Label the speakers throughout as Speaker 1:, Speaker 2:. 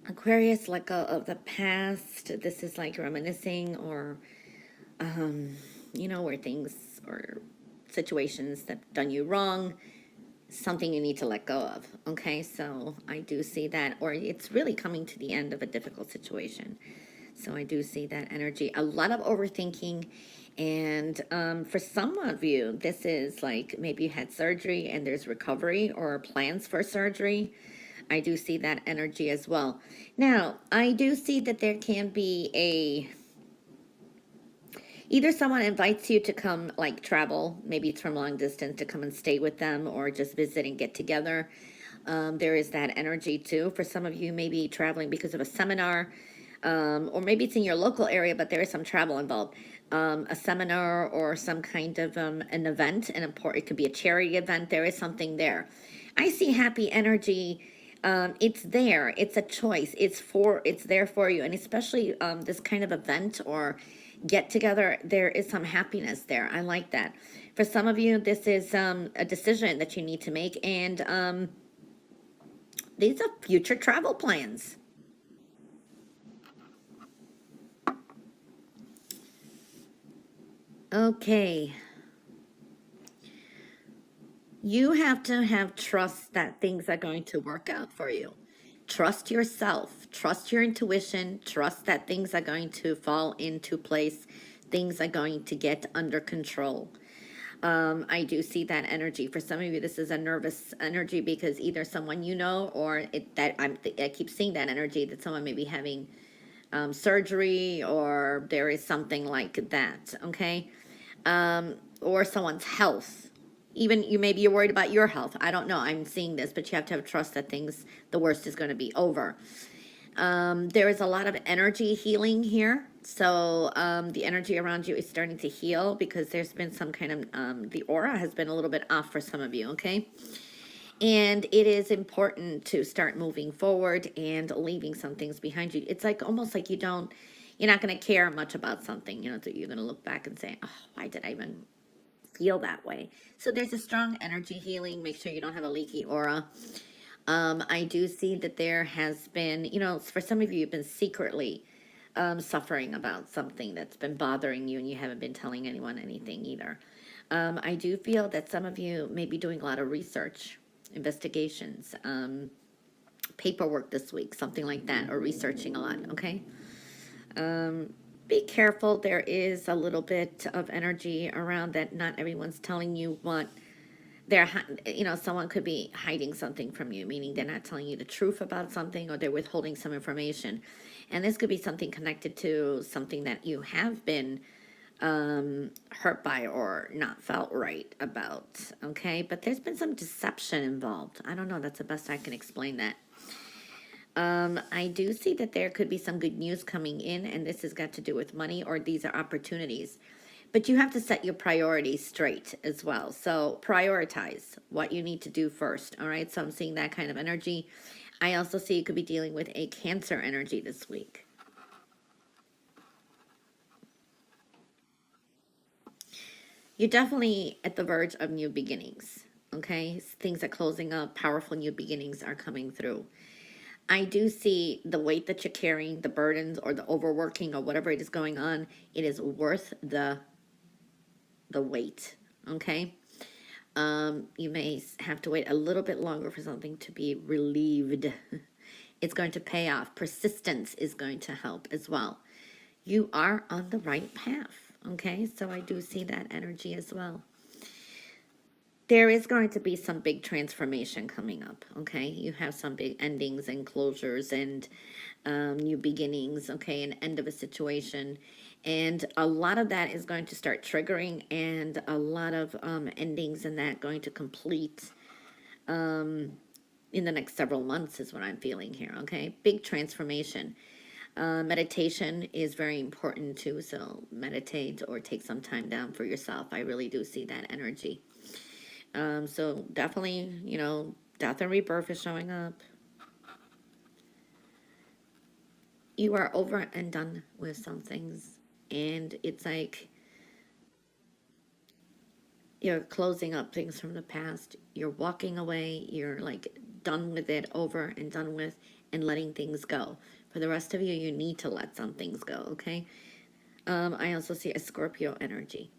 Speaker 1: Aquarius, let go of the past. This is like reminiscing or, where things or situations that done you wrong, something you need to let go of. Okay, so I do see that, or it's really coming to the end of a difficult situation. So I do see that energy. A lot of overthinking. And for some of you, this is like maybe you had surgery and there's recovery or plans for surgery. I do see that energy as well. Now, I do see that there can be either someone invites you to come like travel, maybe it's from long distance to come and stay with them or just visit and get together. There is that energy too. For some of you, maybe traveling because of a seminar, or maybe it's in your local area, but there is some travel involved. A seminar or some kind of an event, it could be a charity event. There is something there. I see happy energy. It's there. It's a choice. It's there for you, and especially this kind of event or get together. There is some happiness there. I like that. For some of you, this is a decision that you need to make, and these are future travel plans. Okay. You have to have trust that things are going to work out for you. Trust yourself, trust your intuition, trust that things are going to fall into place, things are going to get under control. I do see that energy. For some of you, this is a nervous energy because either someone you know or I keep seeing that energy that someone may be having surgery or there is something like that, okay? Or someone's health. Even maybe you're worried about your health. I don't know. I'm seeing this, but you have to have trust that the worst is going to be over. There is a lot of energy healing here. So the energy around you is starting to heal because there's been some kind of, the aura has been a little bit off for some of you, okay? And it is important to start moving forward and leaving some things behind you. It's like almost like you're not going to care much about something, that you're going to look back and say, oh, why did I even feel that way? So there's a strong energy healing. Make sure you don't have a leaky aura. I do see that there has been, for some of you, you've been secretly suffering about something that's been bothering you and you haven't been telling anyone anything either. I do feel that some of you may be doing a lot of research, investigations, paperwork this week, something like that, or researching a lot, okay? Be careful. There is a little bit of energy around that. Not everyone's telling you what someone could be hiding something from you, meaning they're not telling you the truth about something or they're withholding some information. And this could be something connected to something that you have been hurt by or not felt right about, okay? But there's been some deception involved. I don't know, that's the best I can explain that. I do see that there could be some good news coming in, and this has got to do with money or these are opportunities. But you have to set your priorities straight as well. So prioritize what you need to do first, all right? So I'm seeing that kind of energy. I also see you could be dealing with a Cancer energy this week. You're definitely at the verge of new beginnings, okay? Things are closing up, powerful new beginnings are coming through. I do see the weight that you're carrying, the burdens or the overworking or whatever it is going on, it is worth the weight, okay? You may have to wait a little bit longer for something to be relieved. It's going to pay off. Persistence is going to help as well. You are on the right path, okay? So I do see that energy as well. There is going to be some big transformation coming up, okay? You have some big endings and closures and new beginnings, okay? An end of a situation. And a lot of that is going to start triggering and a lot of endings and that going to complete in the next several months is what I'm feeling here, okay? Big transformation. Meditation is very important too, so meditate or take some time down for yourself. I really do see that energy. So definitely, death and rebirth is showing up. You are over and done with some things. And it's like you're closing up things from the past. You're walking away. You're like done with it, over and done with. and letting things go. For the rest of you, you need to let some things go, okay? I also see a Scorpio energy.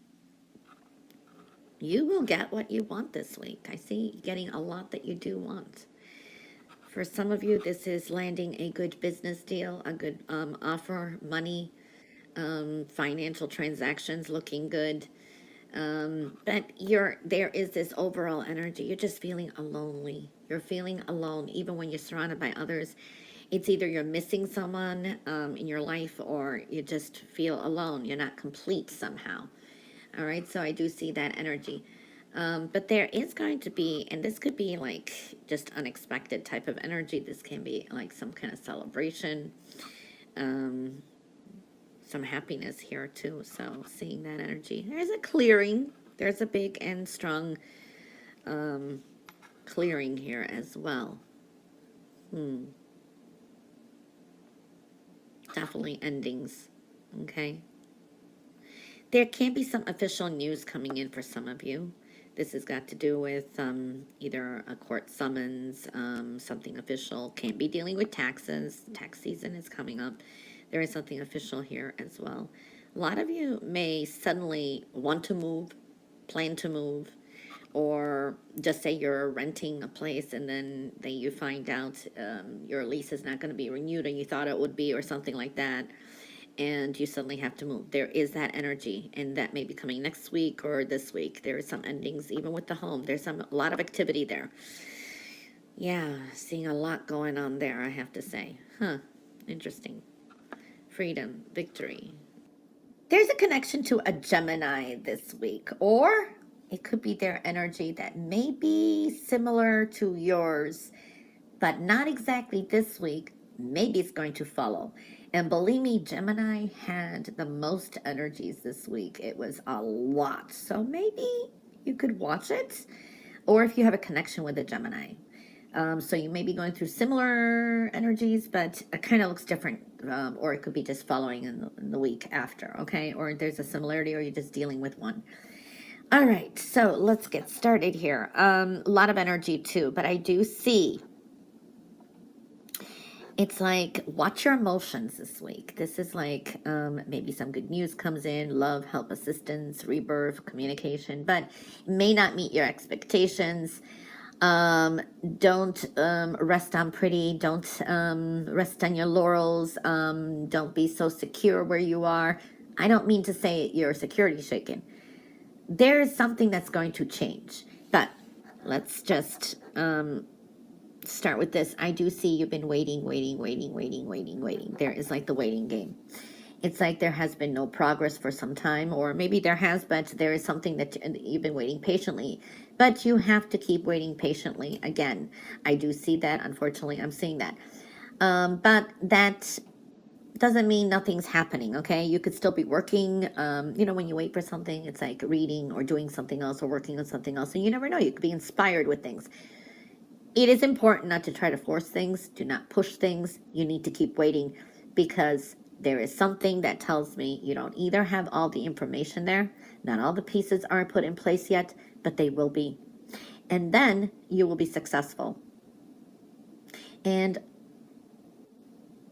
Speaker 1: You will get what you want this week. I see getting a lot that you do want. For some of you, this is landing a good business deal, a good offer, money, financial transactions looking good. But there is this overall energy. You're just feeling lonely. You're feeling alone, even when you're surrounded by others. It's either you're missing someone in your life, or you just feel alone. You're not complete somehow. All right, so I do see that energy. But there is going to be, and this could be like just unexpected type of energy. This can be like some kind of celebration, some happiness here too. So seeing that energy, there's a clearing. There's a big and strong clearing here as well. Definitely endings. Okay. There can be some official news coming in for some of you. This has got to do with either a court summons, something official. Can't be dealing with taxes. Tax season is coming up. There is something official here as well. A lot of you may suddenly want to move, plan to move, or just say you're renting a place and then you find out your lease is not going to be renewed and you thought it would be, or something like that, and you suddenly have to move. There is that energy, and that may be coming next week or this week. There is some endings, even with the home. There's a lot of activity there. Yeah, seeing a lot going on there, I have to say. Interesting. Freedom, victory. There's a connection to a Gemini this week, or it could be their energy that may be similar to yours, but not exactly this week. Maybe it's going to follow. And believe me, Gemini had the most energies this week. It was a lot. So maybe you could watch it, or if you have a connection with a Gemini. So you may be going through similar energies, but it kind of looks different. Or it could be just following in the week after, okay? Or there's a similarity, or you're just dealing with one. All right, so let's get started here. A lot of energy too, but I do see it's like, watch your emotions this week. This is like maybe some good news comes in, love, help, assistance, rebirth, communication, but may not meet your expectations. Don't rest on pretty. Don't rest on your laurels. Don't be so secure where you are. I don't mean to say your security shaken. There is something that's going to change. But let's just start with this. I do see you've been waiting. There is like the waiting game. It's like there has been no progress for some time, or maybe there has, but there is something that you've been waiting patiently. But you have to keep waiting patiently. Again, I do see that. Unfortunately, I'm seeing that. But that doesn't mean nothing's happening, okay? You could still be working. When you wait for something, it's like reading or doing something else or working on something else. And you never know. You could be inspired with things. It is important not to try to force things. Do not push things. You need to keep waiting, because there is something that tells me you don't either have all the information there. Not all the pieces aren't put in place yet, but they will be. And then you will be successful. And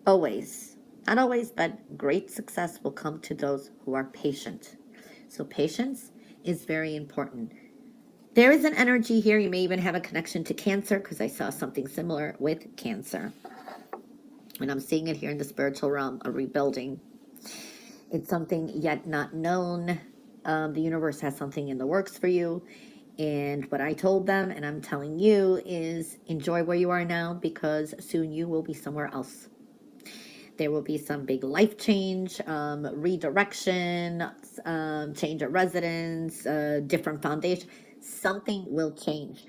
Speaker 1: always, not always, but great success will come to those who are patient. So patience is very important. There is an energy here. You may even have a connection to Cancer, because I saw something similar with Cancer. And I'm seeing it here in the spiritual realm, a rebuilding. It's something yet not known. The universe has something in the works for you. And what I told them, and I'm telling you, is enjoy where you are now, because soon you will be somewhere else. There will be some big life change, redirection, change of residence, different foundation. Something will change.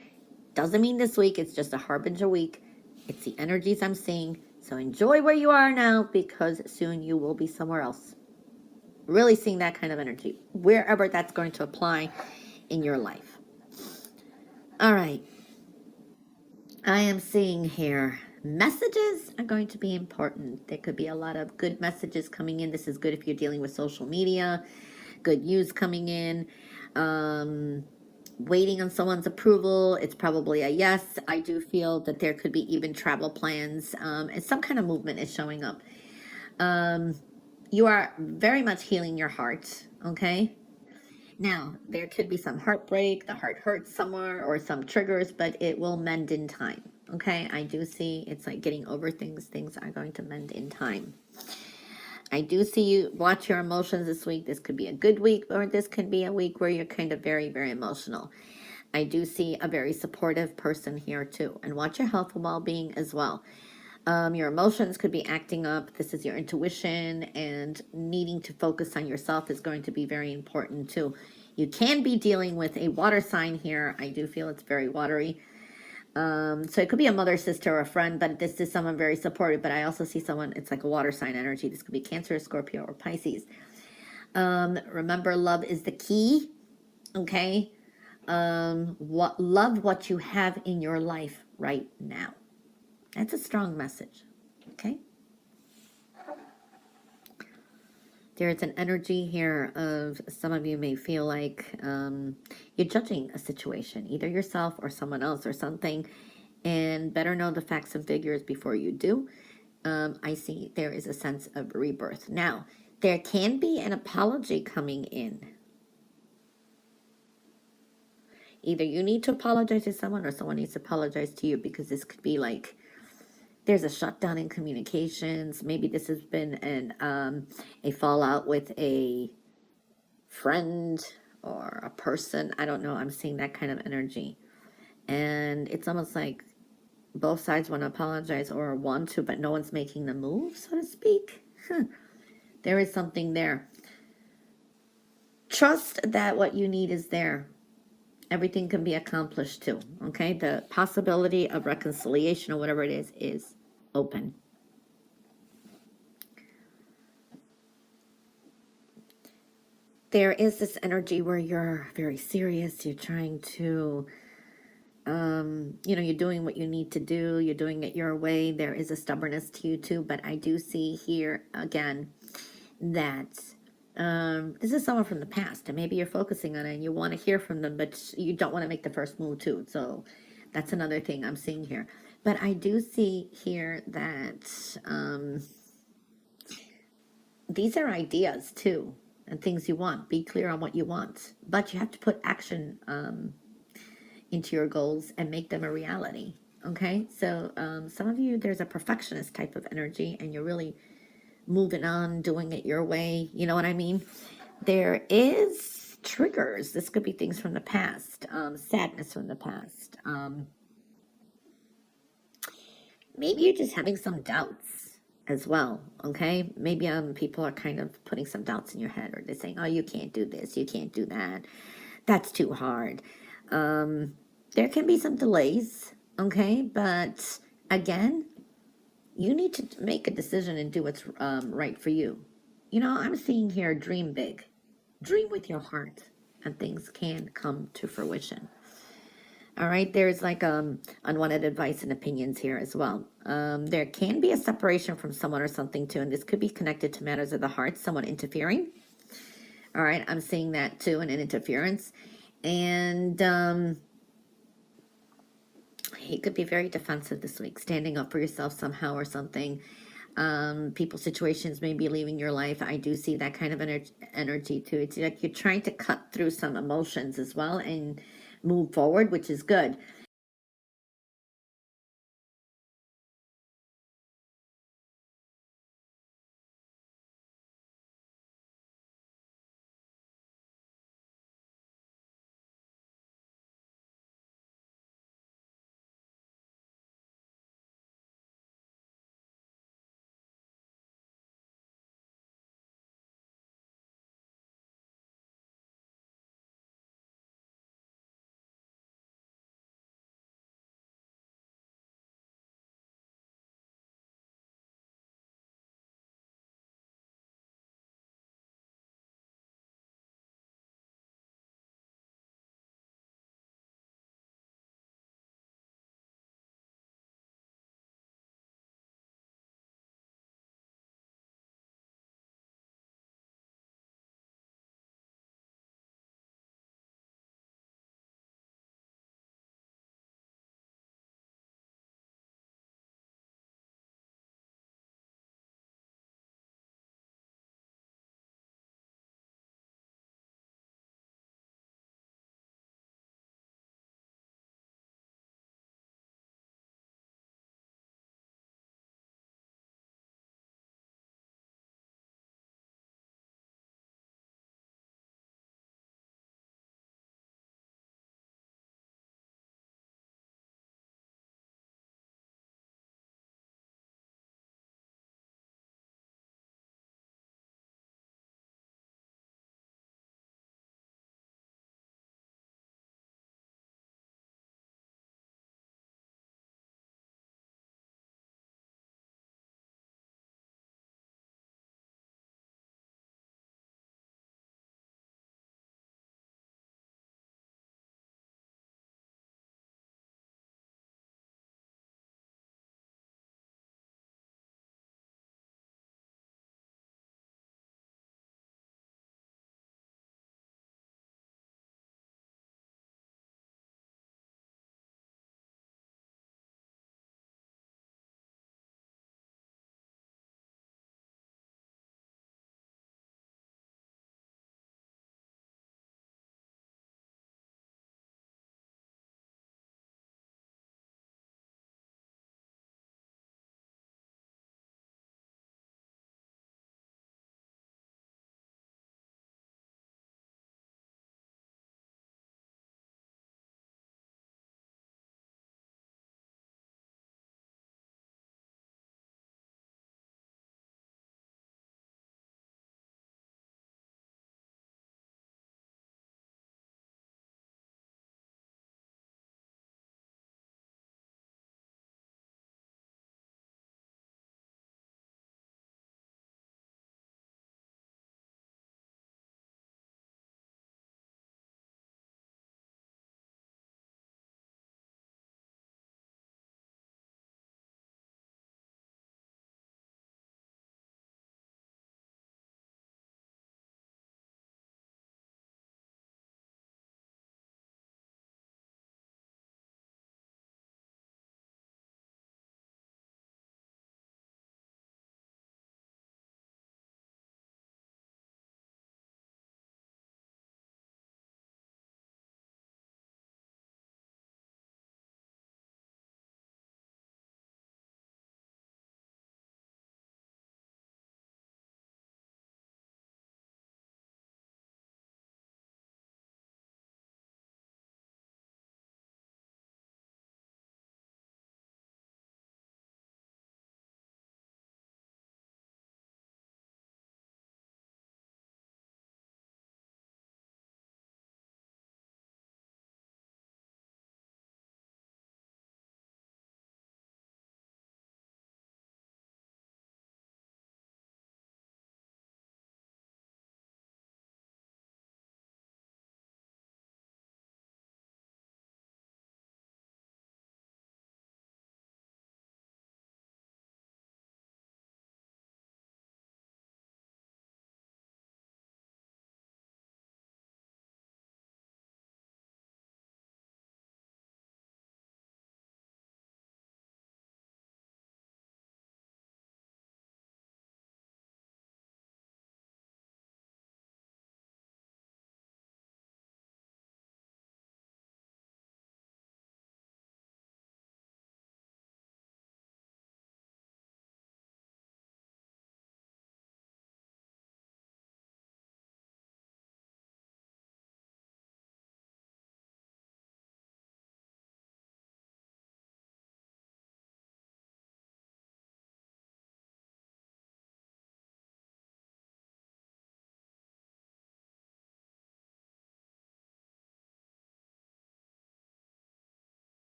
Speaker 1: Doesn't mean this week. It's just a harbinger week. It's the energies I'm seeing. So enjoy where you are now, because soon you will be somewhere else. Really seeing that kind of energy, wherever that's going to apply in your life. All right. I am seeing here, messages are going to be important. There could be a lot of good messages coming in. This is good if you're dealing with social media. Good news coming in. waiting on someone's approval. It's probably a yes. I do feel that there could be even travel plans, and some kind of movement is showing up. You are very much healing your heart, okay? Now, there could be some heartbreak, the heart hurts somewhere, or some triggers, but it will mend in time, okay? I do see it's like getting over things. Things are going to mend in time. I do see you watch your emotions this week. This could be a good week, or this could be a week where you're kind of very, very emotional. I do see a very supportive person here too. And watch your health and well-being as well. Your emotions could be acting up. This is your intuition, and needing to focus on yourself is going to be very important too. You can be dealing with a water sign here. I do feel it's very watery. So it could be a mother, sister, or a friend, but this is someone very supportive. But I also see someone, it's like a water sign energy. This could be Cancer, Scorpio, or Pisces. Remember, love is the key. Okay. Love what you have in your life right now. That's a strong message, okay? There's an energy here of some of you may feel like you're judging a situation, either yourself or someone else or something, and better know the facts and figures before you do. I see there is a sense of rebirth. Now, there can be an apology coming in. Either you need to apologize to someone or someone needs to apologize to you, because this could be like there's a shutdown in communications. Maybe this has been a fallout with a friend or a person. I don't know. I'm seeing that kind of energy. And it's almost like both sides want to apologize or want to, but no one's making the move, so to speak. There is something there. Trust that what you need is there. Everything can be accomplished too, okay? The possibility of reconciliation or whatever it is open. There is this energy where you're very serious. You're trying to, you're doing what you need to do. You're doing it your way. There is a stubbornness to you too, but I do see here again that this is someone from the past, and maybe you're focusing on it and you want to hear from them, but you don't want to make the first move too. So that's another thing I'm seeing here. But I do see here that these are ideas too, and things you want. Be clear on what you want, but you have to put action into your goals and make them a reality. Okay, so some of you, there's a perfectionist type of energy, and you're really moving on, doing it your way. You know what I mean? There is triggers. This could be things from the past, sadness from the past. Maybe you're just having some doubts as well, okay? Maybe people are kind of putting some doubts in your head, or they're saying, oh, you can't do this, you can't do that. That's too hard. There can be some delays, okay? But again, you need to make a decision and do what's right for you. I'm seeing here, dream big. Dream with your heart, and things can come to fruition. All right, there's like unwanted advice and opinions here as well. There can be a separation from someone or something too, and this could be connected to matters of the heart, someone interfering. All right, I'm seeing that too, and an interference. And he could be very defensive this week, standing up for yourself somehow or something. People, situations may be leaving your life. I do see that kind of energy too. It's like you're trying to cut through some emotions as well and move forward, which is good.